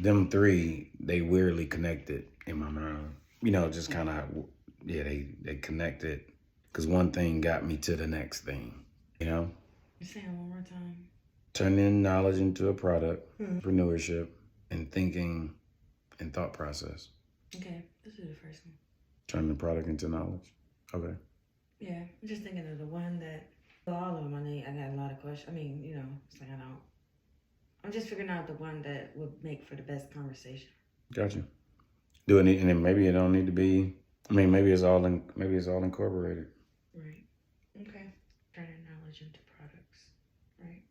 them three, they weirdly connected in my mind. Just kind of, yeah, they connected because one thing got me to the next thing, you know? You say it one more time. Turning knowledge into a product, entrepreneurship, and thinking and thought process. Okay, let's do the first one. Turning the product into knowledge. Okay. Yeah, I'm just thinking of the one that, all of them, I got a lot of questions. It's like I'm just figuring out the one that would make for the best conversation. Gotcha. Do it, and then maybe it don't need to be. Maybe it's all incorporated. Right. Okay. Turning knowledge into products. Right.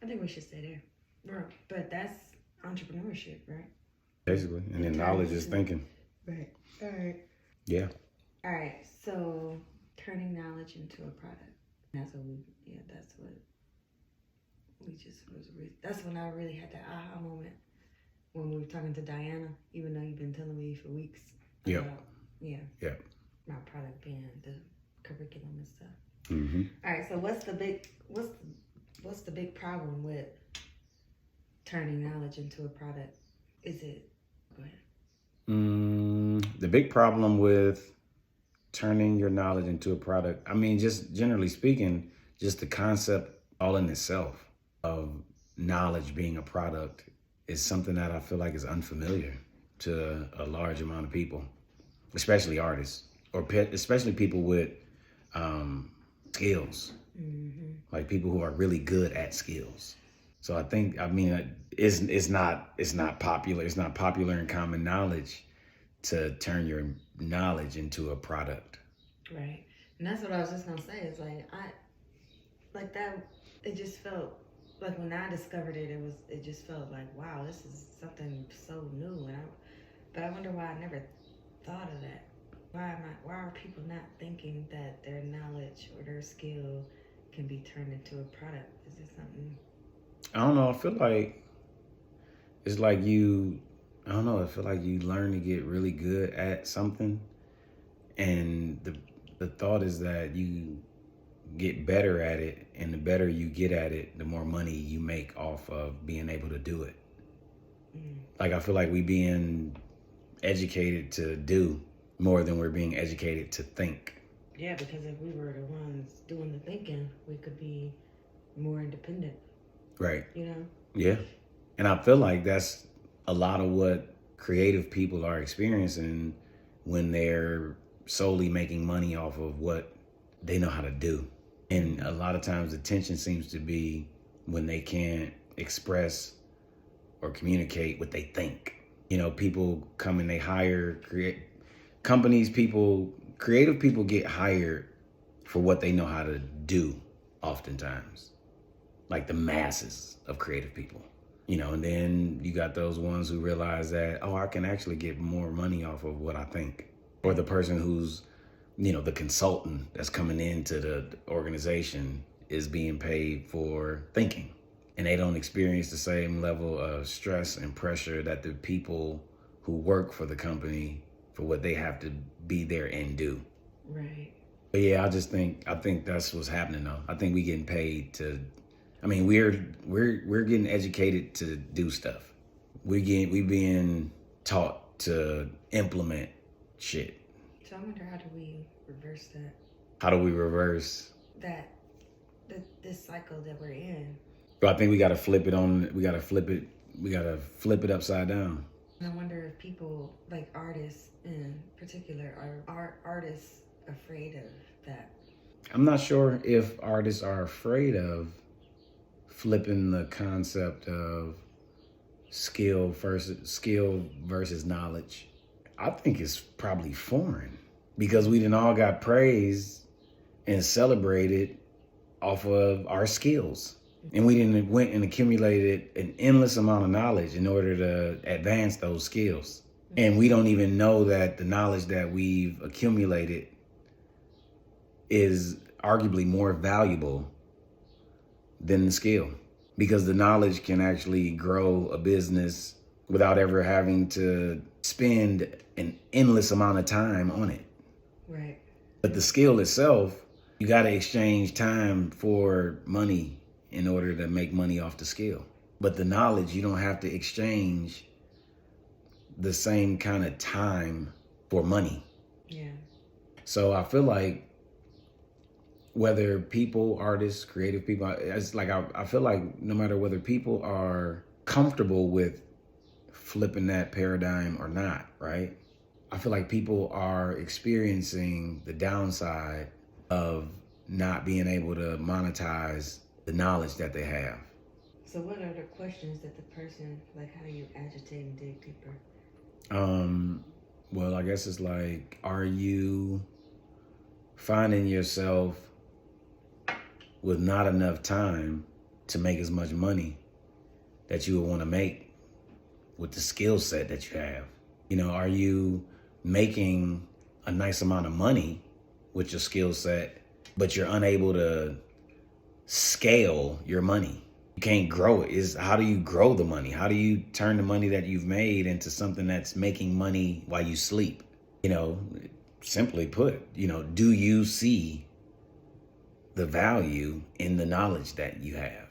I think we should stay there. But that's entrepreneurship, right? Basically, and then knowledge is thinking. Right. All right. Yeah. All right. So turning knowledge into a product. That's what that's when I really had that aha moment when we were talking to Diana, even though you've been telling me for weeks. Yeah. Yeah. Yeah. My product being the curriculum and stuff. Mm-hmm. All right. So what's the big problem with turning knowledge into a product? Is it? Go ahead. The big problem with turning your knowledge into a product, just generally speaking, just the concept all in itself of knowledge being a product is something that I feel like is unfamiliar to a large amount of people, especially artists, or especially people with skills, like people who are really good at skills. So I think, it's not popular. It's not popular in common knowledge to turn your knowledge into a product. Right. And that's what I was just gonna say. It's like that. It just felt like when I discovered it, it just felt like, wow, this is something so new. But I wonder why I never thought of that. Why are people not thinking that their knowledge or their skill can be turned into a product? Is it something? I don't know. I feel like it's like I don't know. I feel like you learn to get really good at something, and the thought is that you get better at it, and the better you get at it, the more money you make off of being able to do it. Like, I feel like we being educated to do more than we're being educated to think. Yeah, because if we were the ones doing the thinking, we could be more independent. Right. Yeah. And I feel like that's a lot of what creative people are experiencing when they're solely making money off of what they know how to do. And a lot of times the tension seems to be when they can't express or communicate what they think. People come and they hire creative people get hired for what they know how to do oftentimes. Like the masses of creative people. And then you got those ones who realize that, I can actually get more money off of what I think. Or the person who's, the consultant that's coming into the organization is being paid for thinking. And they don't experience the same level of stress and pressure that the people who work for the company for what they have to be there and do. Right. But yeah, I think that's what's happening though. I think we getting paid to, we're getting educated to do stuff. We being taught to implement shit. So I wonder, how do we reverse that? How do we reverse that? This cycle that we're in. But I think we got to flip it. We got to flip it upside down. And I wonder if people, like artists in particular, are artists afraid of that? I'm not sure if artists are afraid of flipping the concept of skill versus knowledge. I think it's probably foreign because we done all got praised and celebrated off of our skills. And we didn't went and accumulated an endless amount of knowledge in order to advance those skills. And we don't even know that the knowledge that we've accumulated is arguably more valuable than the skill, because the knowledge can actually grow a business without ever having to spend an endless amount of time on it. Right. But the skill itself, you got to exchange time for money in order to make money off the skill. But the knowledge, you don't have to exchange the same kind of time for money. Yeah. So I feel like whether people, artists, creative people, it's like I feel like no matter whether people are comfortable with flipping that paradigm or not, right? I feel like people are experiencing the downside of not being able to monetize the knowledge that they have. So what are the questions that the person, like, how do you agitate and dig deeper? Well, I guess it's like, are you finding yourself with not enough time to make as much money that you would want to make with the skill set that you have? You know, are you making a nice amount of money with your skill set, but you're unable to scale your money? You can't grow it. How do you grow the money? How do you turn the money that you've made into something that's making money while you sleep? You know, simply put, do you see the value in the knowledge that you have?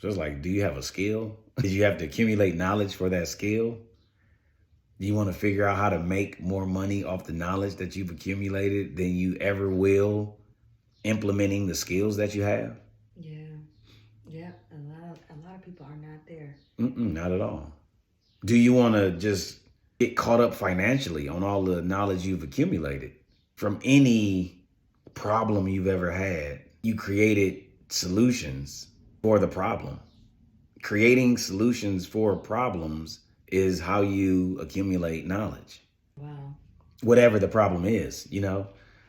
So it's like, do you have a skill? Did you have to accumulate knowledge for that skill? Do you want to figure out how to make more money off the knowledge that you've accumulated than you ever will implementing the skills that you have? Yeah. Yeah. A lot of people are not there. Not at all. Do you want to just get caught up financially on all the knowledge you've accumulated from any problem you've ever had? You created solutions for the problem. Creating solutions for problems is how you accumulate knowledge. Wow. Whatever the problem is,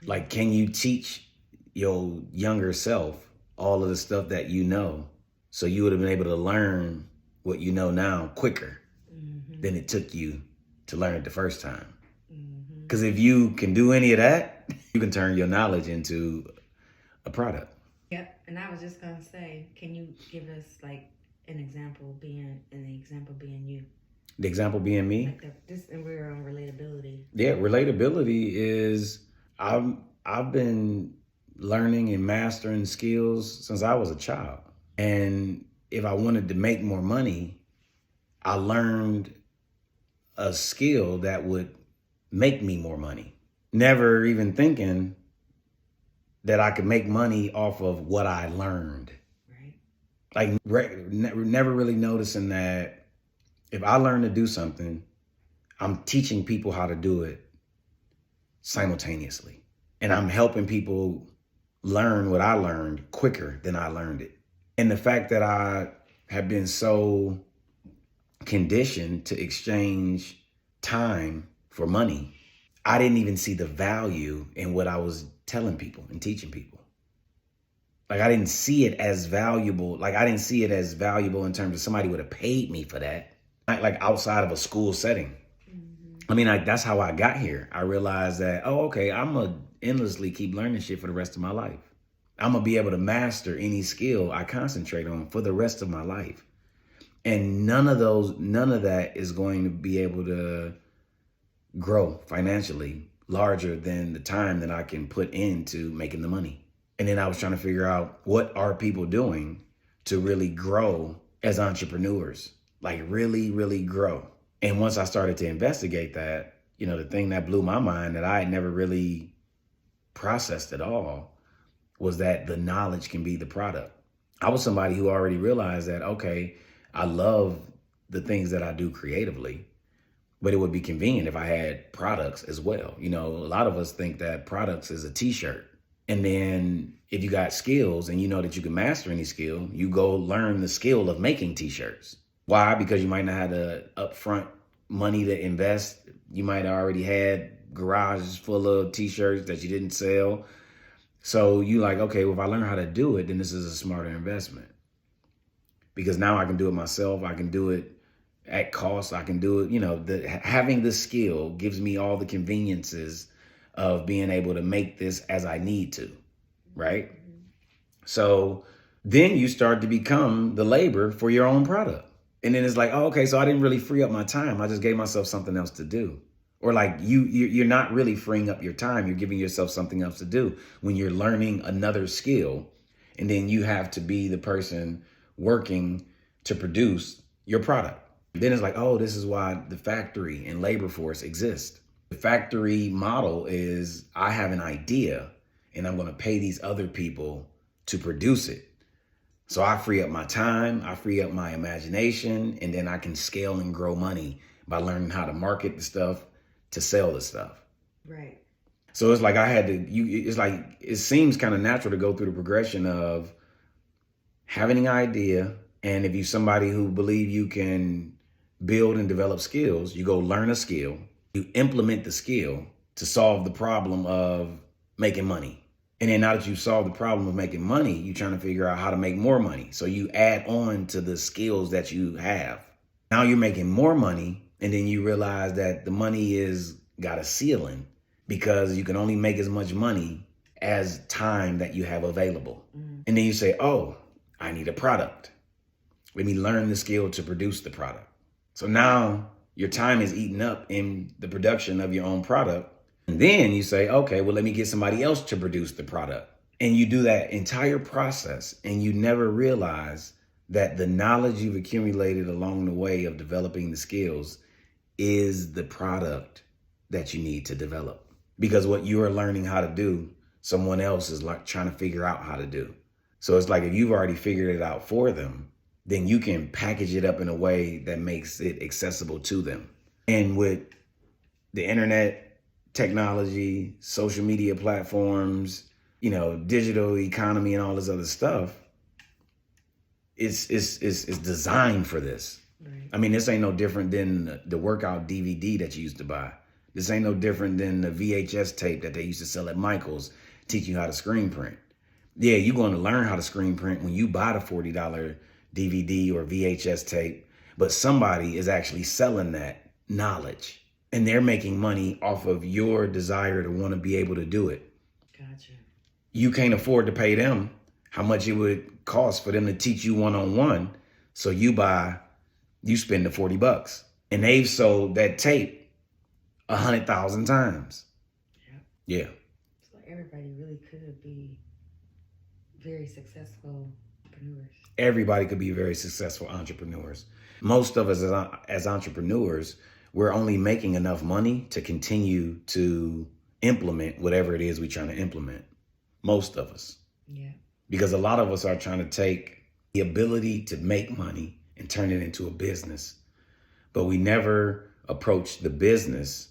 like, can you teach your younger self all of the stuff that you know, so you would have been able to learn what you know now quicker than it took you to learn it the first time? Because if you can do any of that, you can turn your knowledge into a product. Yep. And I was just gonna say, can you give us like an example being you? The example being me? Like this, and we're on relatability. Yeah, relatability is I've been learning and mastering skills since I was a child. And if I wanted to make more money, I learned a skill that would make me more money. Never even thinking that I could make money off of what I learned. Right. Like never really noticing that if I learn to do something, I'm teaching people how to do it simultaneously. And I'm helping people learn what I learned quicker than I learned it. And the fact that I have been so conditioned to exchange time for money, I didn't even see the value in what I was telling people and teaching people. Like, I didn't see it as valuable. Like, I didn't see it as valuable in terms of somebody would have paid me for that. Like outside of a school setting. I mean, that's how I got here. I realized that, okay, I'm going to endlessly keep learning shit for the rest of my life. I'm going to be able to master any skill I concentrate on for the rest of my life. And none of that is going to be able to grow financially larger than the time that I can put into making the money. And then I was trying to figure out, what are people doing to really grow as entrepreneurs? Like, really, really grow. And once I started to investigate that, the thing that blew my mind that I had never really processed at all was that the knowledge can be the product. I was somebody who already realized that, okay, I love the things that I do creatively, but it would be convenient if I had products as well. A lot of us think that products is a t-shirt. And then if you got skills and you know that you can master any skill, you go learn the skill of making t-shirts. Why? Because you might not have the upfront money to invest. You might have already had garages full of t-shirts that you didn't sell. So you like, okay, well, if I learn how to do it, then this is a smarter investment. Because now I can do it myself. I can do it at cost. I can do it, having the skill gives me all the conveniences of being able to make this as I need to, right? So then you start to become the labor for your own product. And then it's like, okay, so I didn't really free up my time. I just gave myself something else to do. Or like you're not really freeing up your time. You're giving yourself something else to do when you're learning another skill. And then you have to be the person working to produce your product. Then it's like, oh, this is why the factory and labor force exist. The factory model is I have an idea and I'm going to pay these other people to produce it. So I free up my time, I free up my imagination, and then I can scale and grow money by learning how to market the stuff to sell the stuff. Right. So it's like it's like, it seems kind of natural to go through the progression of having an idea. And if you're somebody who believe you can build and develop skills, you go learn a skill, you implement the skill to solve the problem of making money. And then now that you've solved the problem of making money, you're trying to figure out how to make more money. So you add on to the skills that you have. Now you're making more money, and then you realize that the money is got a ceiling because you can only make as much money as time that you have available. Mm-hmm. And then you say, oh, I need a product. Let me learn the skill to produce the product. So now your time is eaten up in the production of your own product. And then you say, okay, well, let me get somebody else to produce the product. And you do that entire process, and you never realize that the knowledge you've accumulated along the way of developing the skills is the product that you need to develop. Because what you are learning how to do, someone else is like trying to figure out how to do. So it's like if you've already figured it out for them, then you can package it up in a way that makes it accessible to them. And with the internet, technology, social media platforms, digital economy and all this other stuff, it's designed for this. Right. I mean, this ain't no different than the workout DVD that you used to buy. This ain't no different than the VHS tape that they used to sell at Michael's, teach you how to screen print. Yeah, you're going to learn how to screen print when you buy the $40 DVD or VHS tape, but somebody is actually selling that knowledge, and they're making money off of your desire to want to be able to do it. Gotcha. You can't afford to pay them how much it would cost for them to teach you one-on-one. So you spend the $40, and they've sold that tape 100,000 times. Yeah. So everybody really could be very successful entrepreneurs. Everybody could be very successful entrepreneurs. Most of us as entrepreneurs, we're only making enough money to continue to implement whatever it is we're trying to implement. Most of us. Yeah. Because a lot of us are trying to take the ability to make money and turn it into a business. But we never approach the business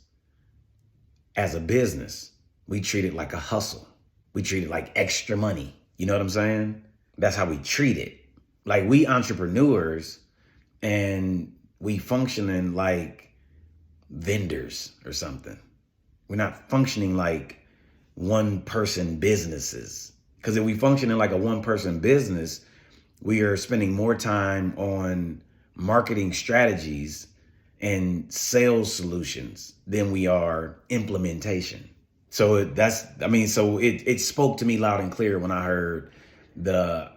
as a business. We treat it like a hustle. We treat it like extra money. You know what I'm saying? That's how we treat it. Like, we entrepreneurs, and we functioning like vendors or something. We're not functioning like one-person businesses. Because if we functioning like a one-person business, we are spending more time on marketing strategies and sales solutions than we are implementation. So it spoke to me loud and clear when I heard the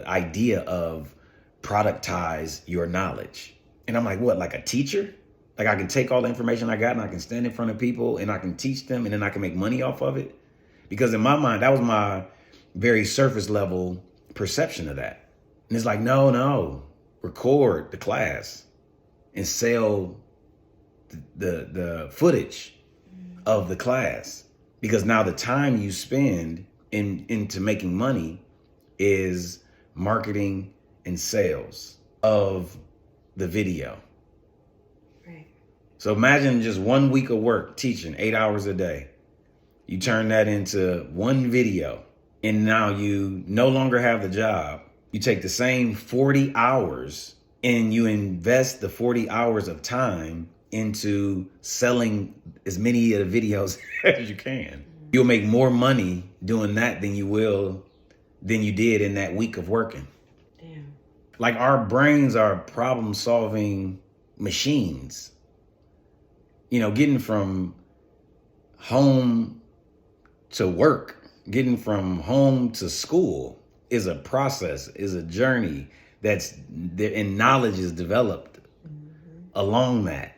idea of productize your knowledge. And I'm like, what, like a teacher? Like, I can take all the information I got and I can stand in front of people and I can teach them and then I can make money off of it? Because in my mind, that was my very surface level perception of that. And it's like, no, record the class and sell the footage of the class. Because now the time you spend into making money is marketing and sales of the video. Right. So imagine just 1 week of work teaching 8 hours a day. You turn that into one video, and now you no longer have the job. You take the same 40 hours and you invest the 40 hours of time into selling as many of the videos as you can. You'll make more money doing that than you did in that week of working. Damn. Like, our brains are problem-solving machines. Getting from home to work, getting from home to school is a process, is a journey that's there, and knowledge is developed along that.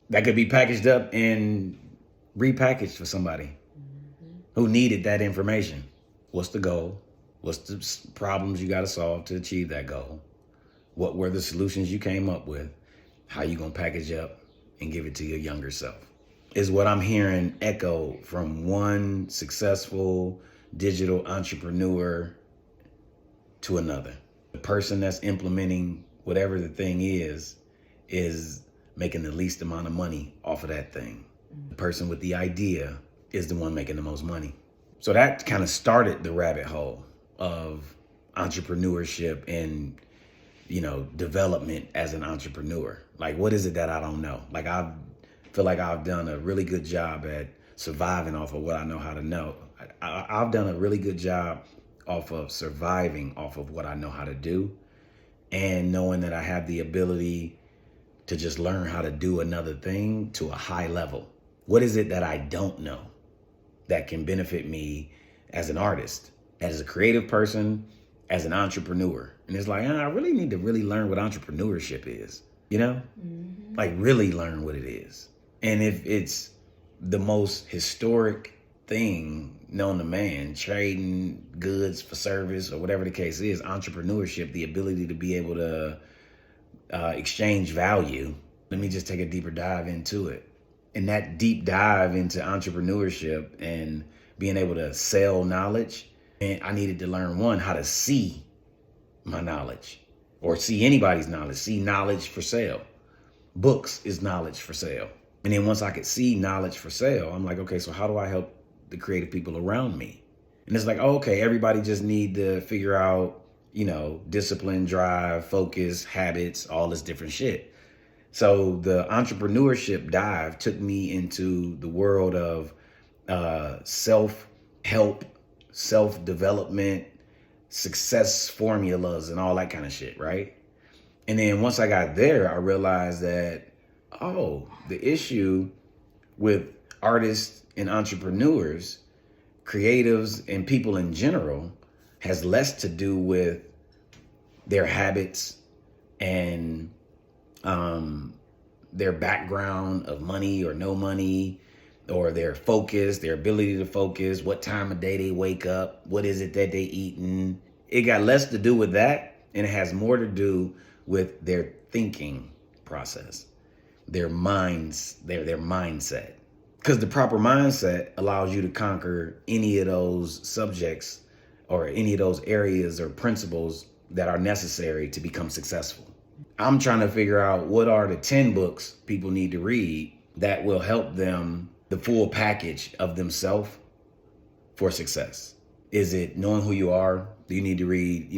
That could be packaged up and repackaged for somebody who needed that information. What's the goal? What's the problems you got to solve to achieve that goal? What were the solutions you came up with? how you gonna package up and give it to your younger self, is what I'm hearing echo from one successful digital entrepreneur to another. The person that's implementing whatever the thing is making the least amount of money off of that thing. The person with the idea is the one making the most money. So that kind of started the rabbit hole of entrepreneurship and, development as an entrepreneur. Like, what is it that I don't know? Like, I feel like I've done a really good job at surviving off of what I know how to know. I've done a really good job off of surviving off of what I know how to do, and knowing that I have the ability to just learn how to do another thing to a high level. What is it that I don't know that can benefit me as an artist, as a creative person, as an entrepreneur? And it's like, I really need to really learn what entrepreneurship is, like really learn what it is. And if it's the most historic thing known to man, trading goods for service or whatever the case is, entrepreneurship, the ability to be able to exchange value. Let me just take a deeper dive into it. And that deep dive into entrepreneurship and being able to sell knowledge, and I needed to learn, one, how to see my knowledge or see anybody's knowledge, see knowledge for sale. Books is knowledge for sale. And then once I could see knowledge for sale, I'm like, okay, so how do I help the creative people around me? And it's like, okay, everybody just need to figure out, discipline, drive, focus, habits, all this different shit. So the entrepreneurship dive took me into the world of self-help, self-development, success formulas, and all that kind of shit, right? And then once I got there, I realized that, the issue with artists and entrepreneurs, creatives, and people in general has less to do with their habits and their background of money or no money, or their focus, their ability to focus, what time of day they wake up, what is it that they eating. It got less to do with that, and it has more to do with their thinking process, their minds, their mindset. Because the proper mindset allows you to conquer any of those subjects or any of those areas or principles that are necessary to become successful. I'm trying to figure out what are the 10 books people need to read that will help them, the full package of themselves for success. Is it knowing who you are? Do you need to read,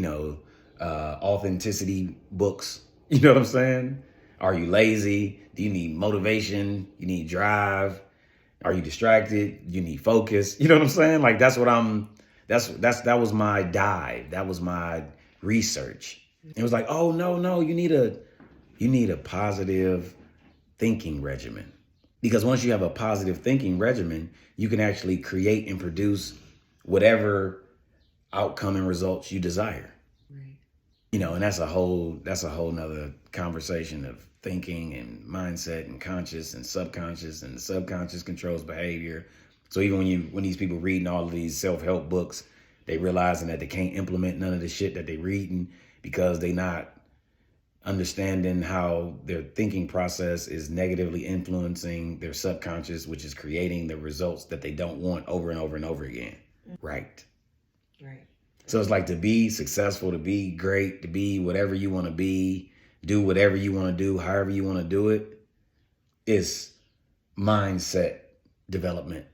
authenticity books? You know what I'm saying? Are you lazy? Do you need motivation? You need drive? Are you distracted? You need focus? You know what I'm saying? Like that was my dive. That was my research. It was like, oh no, you need a positive thinking regimen. Because once you have a positive thinking regimen, you can actually create and produce whatever outcome and results you desire. Right. And that's a whole nother conversation of thinking and mindset and conscious and the subconscious controls behavior. So even when these people reading all of these self-help books, they realizing that they can't implement none of the shit that they reading because they not understanding how their thinking process is negatively influencing their subconscious, which is creating the results that they don't want over and over and over again. Right. So it's like, to be successful, to be great, to be whatever you want to be, do whatever you want to do, however you want to do it, is mindset development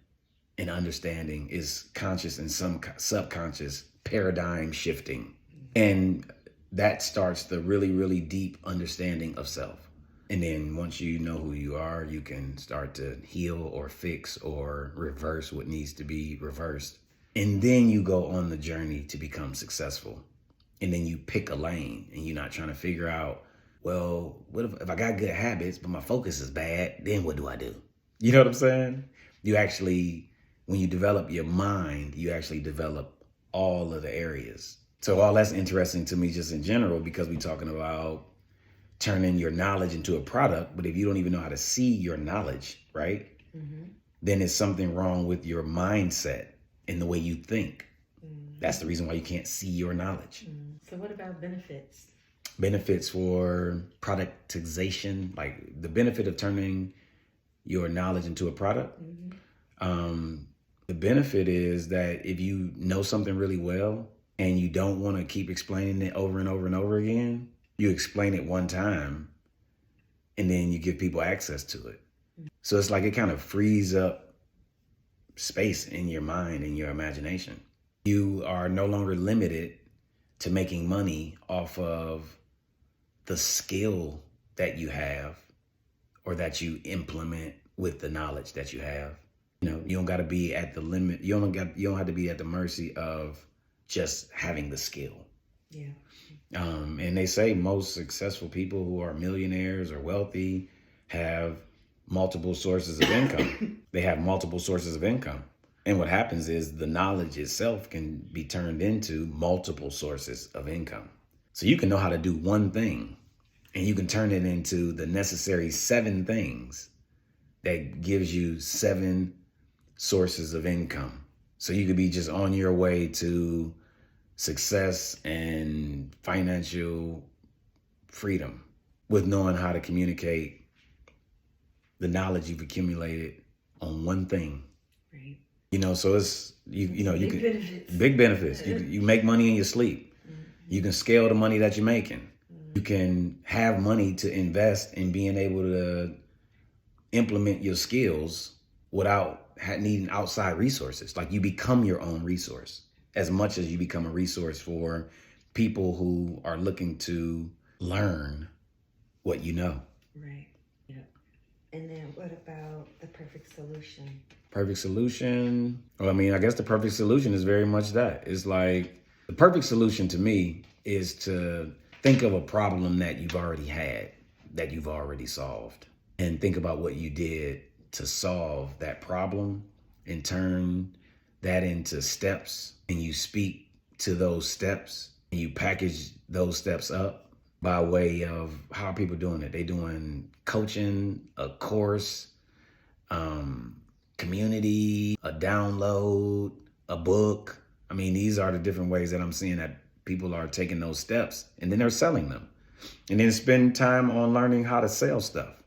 and understanding, is conscious and some subconscious paradigm shifting. And that starts the really, really deep understanding of self. And then once you know who you are, you can start to heal or fix or reverse what needs to be reversed. And then you go on the journey to become successful. And then you pick a lane, and you're not trying to figure out, well, what if I got good habits, but my focus is bad, then what do I do? You know what I'm saying? You actually, when you develop your mind, you actually develop all of the areas. So all that's interesting to me just in general, because we're talking about turning your knowledge into a product. But if you don't even know how to see your knowledge, right? Mm-hmm. Then there's something wrong with your mindset and the way you think. Mm-hmm. That's the reason why you can't see your knowledge. Mm-hmm. So what about benefits? benefits for productization, like the benefit of turning your knowledge into a product. The benefit is that if you know something really well and you don't want to keep explaining it over and over and over again, you explain it one time and then you give people access to it. So it's like it kind of frees up space in your mind and your imagination. You are no longer limited to making money off of the skill that you have or that you implement with the knowledge that you have. You know, you don't got to be at the limit. You don't have to be at the mercy of just having the skill. Yeah. And they say most successful people who are millionaires or wealthy have multiple sources of income. They have multiple sources of income. And what happens is the knowledge itself can be turned into multiple sources of income. So you can know how to do one thing and you can turn it into the necessary 7 things that gives you 7 sources of income. So you could be just on your way to success and financial freedom with knowing how to communicate the knowledge you've accumulated on one thing. Right. You know, so it's you Big can benefits. big benefits. You make money in your sleep. You can scale the money that you're making. You can have money to invest in being able to implement your skills without needing outside resources. Like you become your own resource as much as you become a resource for people who are looking to learn what you know. Right. Yeah. And then what about the perfect solution? Perfect solution. Well, I mean, I guess the perfect solution is very much that. It's like the perfect solution to me is to think of a problem that you've already had, that you've already solved, and think about what you did to solve that problem and turn that into steps. And you speak to those steps and you package those steps up by way of how are people doing it? They doing coaching, a course, community, a download, a book. I mean, these are the different ways that I'm seeing that people are taking those steps and then they're selling them. And then spend time on learning how to sell stuff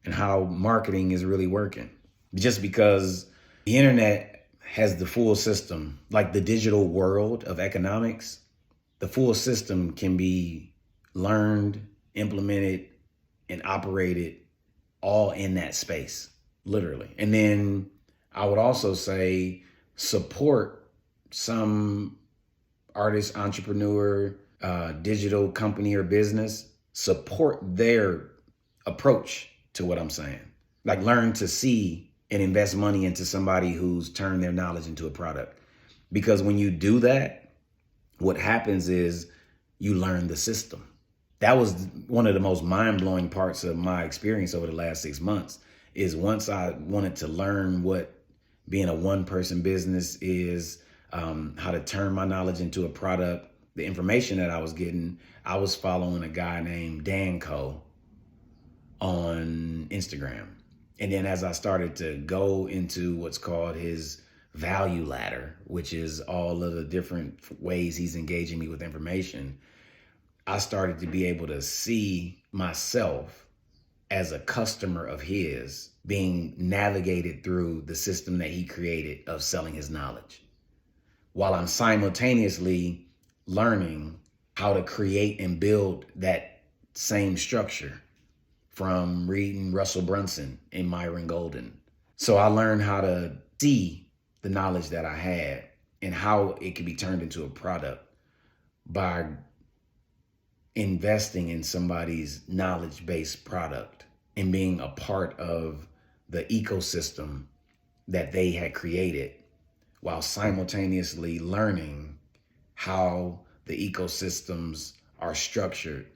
and how marketing is really working. Just because the internet has the full system, like the digital world of economics, the full system can be learned, implemented, and operated all in that space, literally. And then I would also say support some artist, entrepreneur, digital company or business, support their approach to what I'm saying. Like learn to see and invest money into somebody who's turned their knowledge into a product. Because when you do that, what happens is you learn the system. That was one of the most mind-blowing parts of my experience over the last 6 months is once I wanted to learn what being a one-person business is, how to turn my knowledge into a product, the information that I was getting, I was following a guy named Danco on Instagram. And then as I started to go into what's called his value ladder, which is all of the different ways he's engaging me with information, I started to be able to see myself as a customer of his being navigated through the system that he created of selling his knowledge, while I'm simultaneously learning how to create and build that same structure from reading Russell Brunson and Myron Golden. So I learned how to see the knowledge that I had and how it could be turned into a product by investing in somebody's knowledge-based product and being a part of the ecosystem that they had created while simultaneously learning how the ecosystems are structured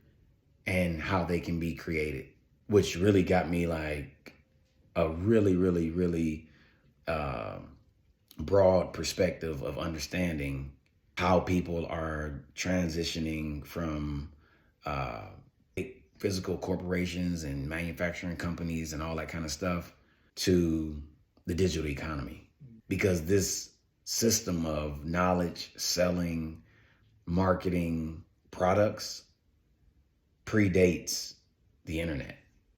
and how they can be created, which really got me like a really broad perspective of understanding how people are transitioning from physical corporations and manufacturing companies and all that kind of stuff to the digital economy. Because this system of knowledge, selling, marketing products predates the internet.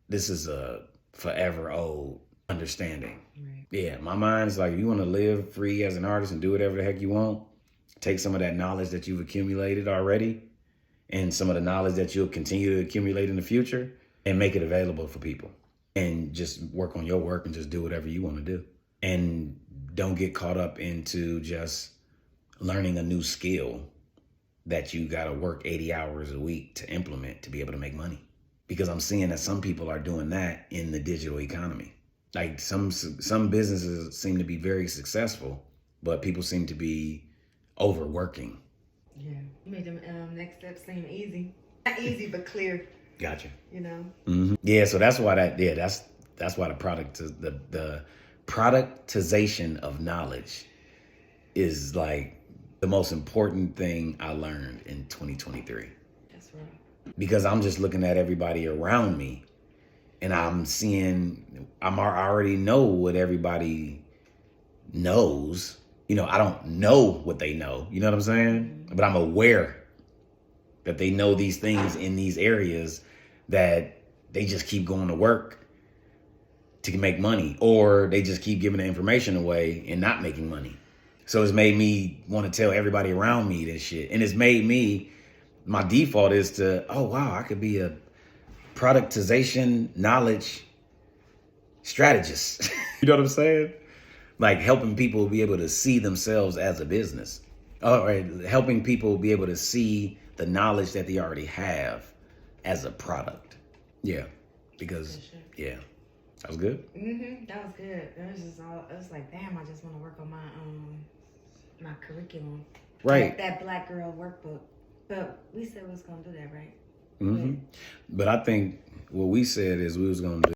This is a forever old understanding. Right. Yeah, my mind's like, if you want to live free as an artist and do whatever the heck you want, take some of that knowledge that you've accumulated already and some of the knowledge that you'll continue to accumulate in the future and make it available for people. And just work on your work and just do whatever you want to do. And don't get caught up into just learning a new skill that you got to work 80 hours a week to implement to be able to make money. Because I'm seeing that some people are doing that in the digital economy. Like some businesses seem to be very successful, but people seem to be overworking. Yeah, you made them next steps seem easy. Not easy, but clear. Gotcha. You know. Mm-hmm. Yeah, so that's why that's why the productization of knowledge is like the most important thing I learned in 2023. That's right. Because I'm just looking at everybody around me and I'm seeing, I already know what everybody knows. You know, I don't know what they know. You know what I'm saying? Mm-hmm. But I'm aware that they know these things in these areas that they just keep going to work to make money, or they just keep giving the information away and not making money. So it's made me want to tell everybody around me this shit. And it's made me, my default is to, oh, wow, I could be a productization knowledge strategist. You know what I'm saying? Like helping people be able to see themselves as a business. Or helping people be able to see the knowledge that they already have as a product. Yeah. Because, yeah. That was good? Mm-hmm. That was good. It was just all, it was like, damn, I just want to work on my curriculum. Right. That Black Girl workbook. But we said we was going to do that, right? Mm-hmm. But I think what we said is we was going to do